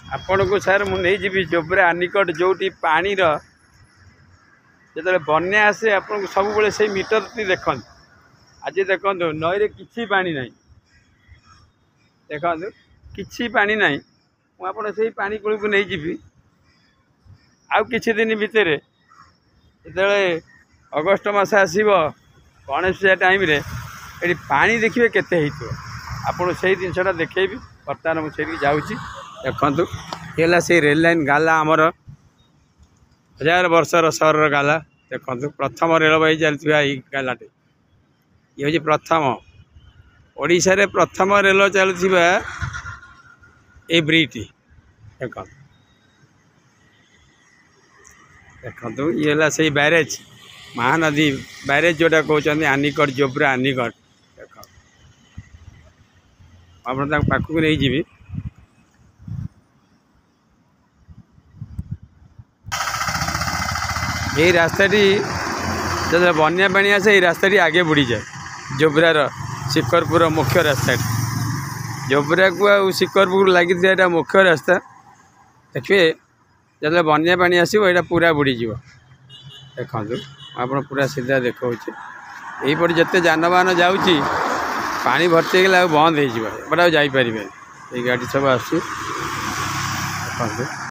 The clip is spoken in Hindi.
आपण को सर मुझे जोब्रा आनिकट जो पानी जो बन्या आसे आपन सब बड़े से मीटर टी देख आज देखो नई कि पानी ना देखो कि पानी ना मुझे से पानी कूल को नहीं जी आउ कि दिन भितर जो अगस्ट मस आसो गणेश पूजा टाइम ये पानी देखिए केते आपड़ से जिनसा देखी बर्तमान मुझे जाऊँगी देखु ये से रेल लाइन गाला आमर 1000 वर्षर सहर गाला देखु प्रथम रेलवे चलती गालाटे ये हूँ प्रथम ओडिशा रे प्रथम रेल चलुवा ये ब्रिज देख देखु ये से बैरेज महानदी बैरेज जोटा कहते आनिकट जोब्रा आनिकट देख आप पाखक नहीं जी यही रास्ताटी जो बन्या पानी आसे ये रास्ताटी आगे बुड़ी जाए जोब्रार शिकरपुर मुख्य रास्ता जोब्रा को आ शिकरपुर लगी मुख्य रास्ता देखिए जो बन्या पानी आसो यहाँ पूरा बुड़ीज देखु आप पूरा सीधा देखा यहीपटे जिते जानवाहन जाऊँगी पानी भर्ती गला बंद हो जापर ये गाड़ी सब आस देखो